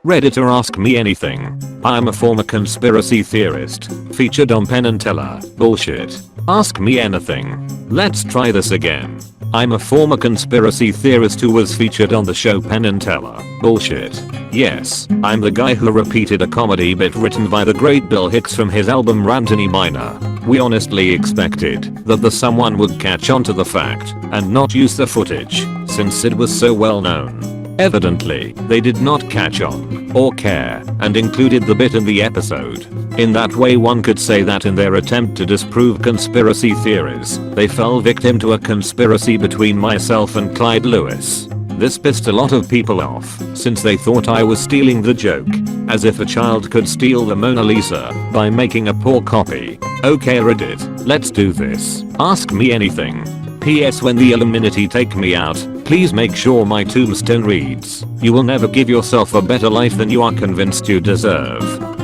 Redditor Ask Me Anything. I'm a former conspiracy theorist. Featured on Penn and Teller. Bullshit. Ask me anything. Let's try this again. I'm a former conspiracy theorist who was featured on the show Penn and Teller. Bullshit. Yes, I'm the guy who repeated a comedy bit written by the great Bill Hicks from his album Rantony Minor. We honestly expected that the someone would catch on to the fact and not use the footage since it was so well known. Evidently, they did not catch on or care and included the bit in the episode. In that way, one could say that in their attempt to disprove conspiracy theories, they fell victim to a conspiracy between myself and Clyde Lewis. This pissed a lot of people off since they thought I was stealing the joke, as if a child could steal the Mona Lisa by making a poor copy. Okay Reddit, let's do this. Ask me anything. PS When the Illuminati take me out, please make sure my tombstone reads, "You will never give yourself a better life than you are convinced you deserve."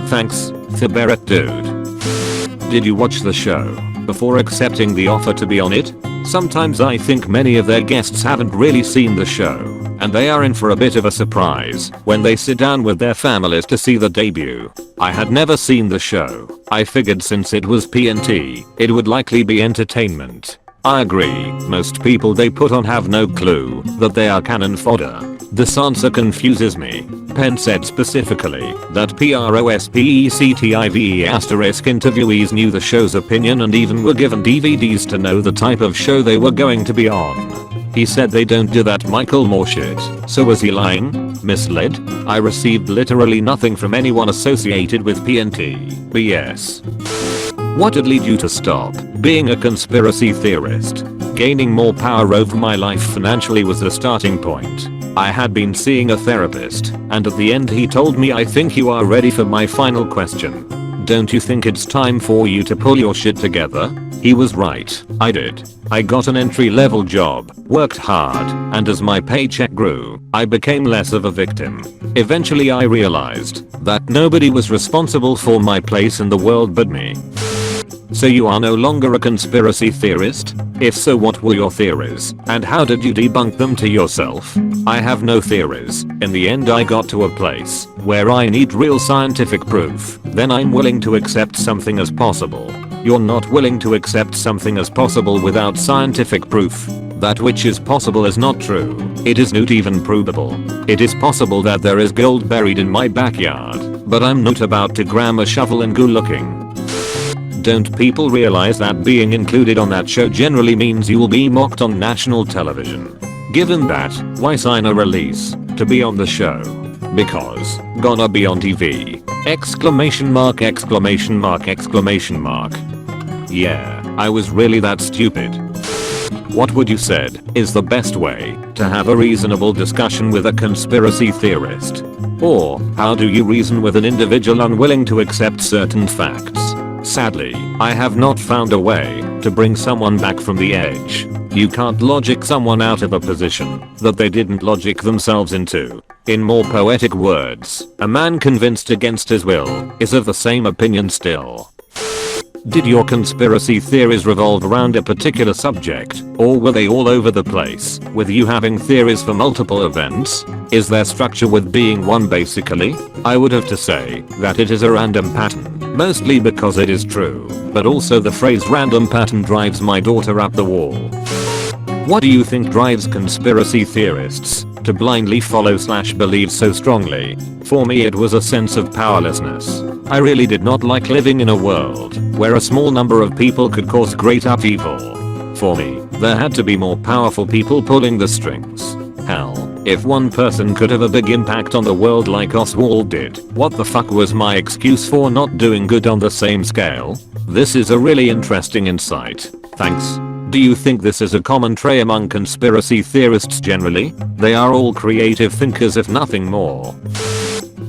Thanks, Theorist dude. Did you watch the show before accepting the offer to be on it? Sometimes I think many of their guests haven't really seen the show, and they are in for a bit of a surprise when they sit down with their families to see the debut. I had never seen the show. I figured since it was PNT, it would likely be entertainment. I agree, most people they put on have no clue that they are cannon fodder. This answer confuses me. Penn said specifically that PROSPECTIVE asterisk interviewees knew the show's opinion and even were given DVDs to know the type of show they were going to be on. He said they don't do that Michael Moore shit. So was he lying? Misled? I received literally nothing from anyone associated with PNT. BS. What did lead you to stop being a conspiracy theorist? Gaining more power over my life financially was the starting point. I had been seeing a therapist, and at the end he told me, "I think you are ready for my final question. Don't you think it's time for you to pull your shit together?" He was right. I did. I got an entry-level job, worked hard, and as my paycheck grew, I became less of a victim. Eventually I realized that nobody was responsible for my place in the world but me. So you are no longer a conspiracy theorist? If so, what were your theories, and how did you debunk them to yourself? I have no theories. In the end I got to a place where I need real scientific proof. Then I'm willing to accept something as possible. You're not willing to accept something as possible without scientific proof. That which is possible is not true. It is not even provable. It is possible that there is gold buried in my backyard, but I'm not about to grab a shovel and go looking. Don't people realize that being included on that show generally means you will be mocked on national television? Given that, why sign a release to be on the show? Because gonna be on TV! Exclamation mark, exclamation mark, exclamation mark. Yeah, I was really that stupid. What would you said is the best way to have a reasonable discussion with a conspiracy theorist? Or how do you reason with an individual unwilling to accept certain facts? Sadly, I have not found a way to bring someone back from the edge. You can't logic someone out of a position that they didn't logic themselves into. In more poetic words, a man convinced against his will is of the same opinion still. Did your conspiracy theories revolve around a particular subject, or were they all over the place, with you having theories for multiple events? Is there structure with being one basically? I would have to say that it is a random pattern, mostly because it is true, but also the phrase random pattern drives my daughter up the wall. What do you think drives conspiracy theorists to blindly follow/believe so strongly? For me it was a sense of powerlessness. I really did not like living in a world where a small number of people could cause great upheaval. For me, there had to be more powerful people pulling the strings. Hell, if one person could have a big impact on the world like Oswald did, what the fuck was my excuse for not doing good on the same scale? This is a really interesting insight. Thanks. Do you think this is a common trait among conspiracy theorists generally? They are all creative thinkers if nothing more.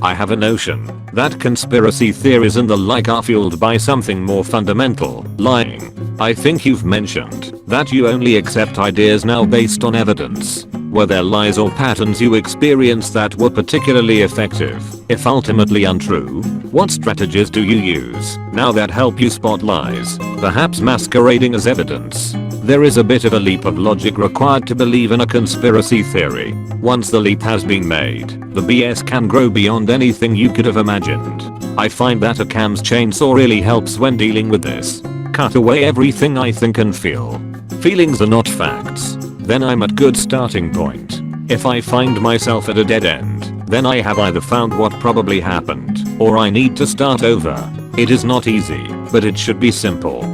I have a notion that conspiracy theories and the like are fueled by something more fundamental, lying. I think you've mentioned that you only accept ideas now based on evidence. Were there lies or patterns you experienced that were particularly effective? If ultimately untrue, what strategies do you use now that help you spot lies, perhaps masquerading as evidence? There is a bit of a leap of logic required to believe in a conspiracy theory. Once the leap has been made, the BS can grow beyond anything you could have imagined. I find that a Cam's chainsaw really helps when dealing with this. Cut away everything I think and feel. Feelings are not facts. Then I'm at good starting point. If I find myself at a dead end, then I have either found what probably happened, or I need to start over. It is not easy, but it should be simple.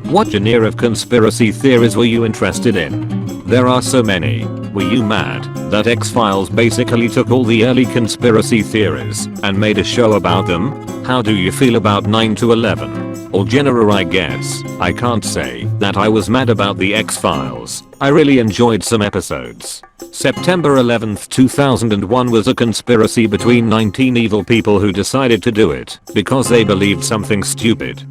What genre of conspiracy theories were you interested in? There are so many. Were you mad that X-Files basically took all the early conspiracy theories and made a show about them? How do you feel about 9 to 11? All genre I guess. I can't say that I was mad about the X-Files. I really enjoyed some episodes. September 11th 2001 was a conspiracy between 19 evil people who decided to do it because they believed something stupid.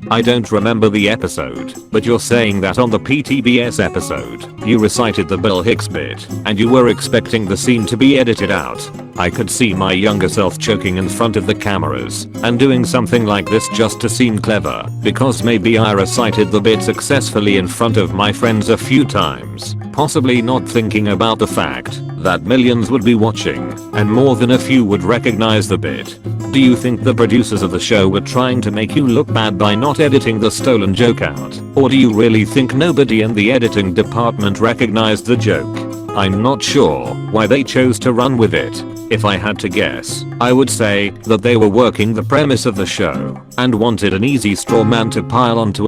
I don't remember the episode, but you're saying that on the PTBS episode, you recited the Bill Hicks bit, and you were expecting the scene to be edited out. I could see my younger self choking in front of the cameras and doing something like this just to seem clever, because maybe I recited the bit successfully in front of my friends a few times, possibly not thinking about the fact that millions would be watching and more than a few would recognize the bit. Do you think the producers of the show were trying to make you look bad by not editing the stolen joke out? Or do you really think nobody in the editing department recognized the joke? I'm not sure why they chose to run with it. If I had to guess, I would say that they were working the premise of the show and wanted an easy straw man to pile onto.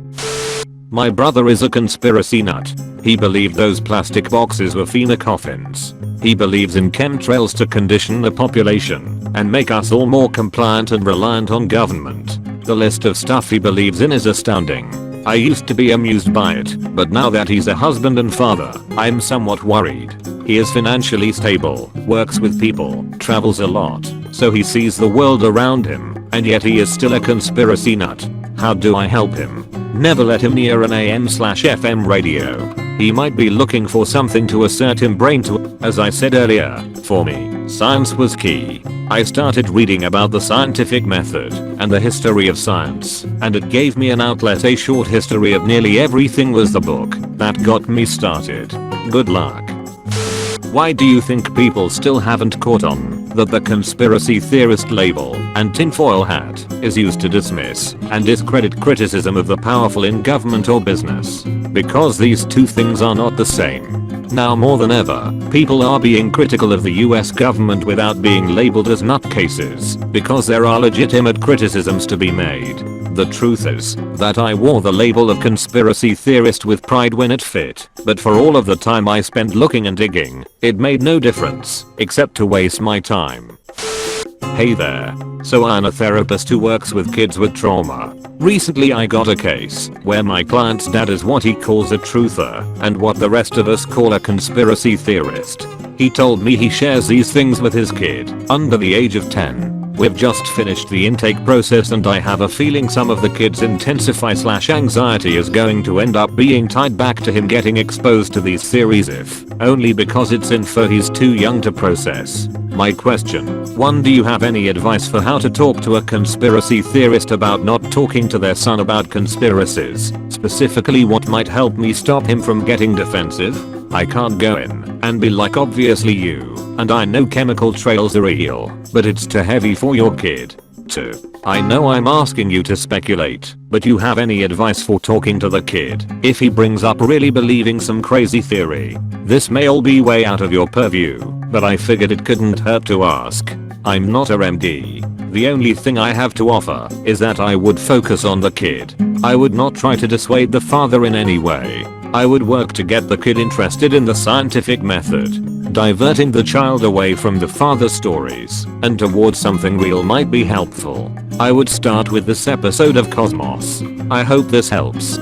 My brother is a conspiracy nut. He believed those plastic boxes were FEMA coffins. He believes in chemtrails to condition the population and make us all more compliant and reliant on government. The list of stuff he believes in is astounding. I used to be amused by it, but now that he's a husband and father, I'm somewhat worried. He is financially stable, works with people, travels a lot, so he sees the world around him, and yet he is still a conspiracy nut. How do I help him? Never let him near an AM/FM radio. He might be looking for something to assert him brain to. As I said earlier, for me, science was key. I started reading about the scientific method and the history of science, and it gave me an outlet. A short history of nearly everything was the book that got me started. Good luck. Why do you think people still haven't caught on that the conspiracy theorist label and tinfoil hat is used to dismiss and discredit criticism of the powerful in government or business? Because these two things are not the same. Now more than ever, people are being critical of the US government without being labeled as nutcases, because there are legitimate criticisms to be made. The truth is that I wore the label of conspiracy theorist with pride when it fit, but for all of the time I spent looking and digging, it made no difference, except to waste my time. Hey there. So I'm a therapist who works with kids with trauma. Recently I got a case where my client's dad is what he calls a truther and what the rest of us call a conspiracy theorist. He told me he shares these things with his kid under the age of 10. We've just finished the intake process and I have a feeling some of the kid's intensify/anxiety is going to end up being tied back to him getting exposed to these theories, if only because it's info he's too young to process. My question: 1. Do you have any advice for how to talk to a conspiracy theorist about not talking to their son about conspiracies? Specifically, what might help me stop him from getting defensive? I can't go in and be like, obviously you, and I know chemical trails are real, but it's too heavy for your kid. 2. I know I'm asking you to speculate, but you have any advice for talking to the kid if he brings up really believing some crazy theory? This may all be way out of your purview, but I figured it couldn't hurt to ask. I'm not a MD. The only thing I have to offer is that I would focus on the kid. I would not try to dissuade the father in any way. I would work to get the kid interested in the scientific method. Diverting the child away from the father's stories and towards something real might be helpful. I would start with this episode of Cosmos. I hope this helps.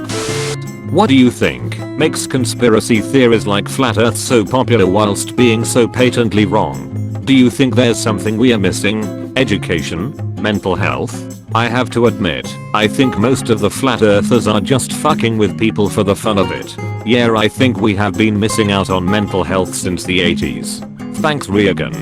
What do you think makes conspiracy theories like Flat Earth so popular whilst being so patently wrong? Do you think there's something we are missing? Education? Mental health? I have to admit, I think most of the flat earthers are just fucking with people for the fun of it. Yeah, I think we have been missing out on mental health since the 80s. Thanks Reagan.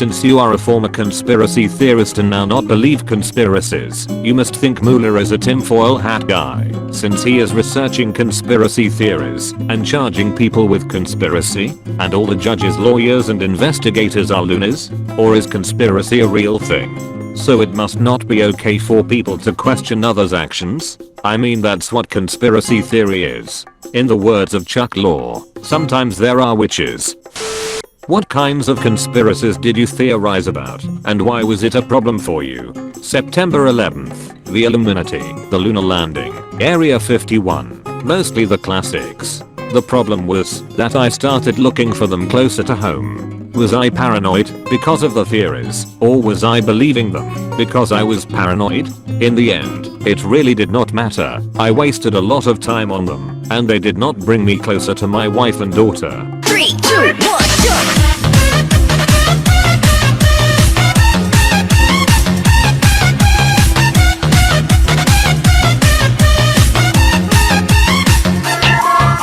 Since you are a former conspiracy theorist and now not believe conspiracies, you must think Mueller is a tinfoil hat guy, since he is researching conspiracy theories and charging people with conspiracy, and all the judges, lawyers and investigators are loonies? Or is conspiracy a real thing? So it must not be okay for people to question others' actions? I mean, that's what conspiracy theory is. In the words of Chuck Lorre, sometimes there are witches. What kinds of conspiracies did you theorize about, and why was it a problem for you? September 11th, the Illuminati, the lunar landing, Area 51, mostly the classics. The problem was that I started looking for them closer to home. Was I paranoid because of the theories, or was I believing them because I was paranoid? In the end, it really did not matter. I wasted a lot of time on them, and they did not bring me closer to my wife and daughter. 3, 2, 1, go!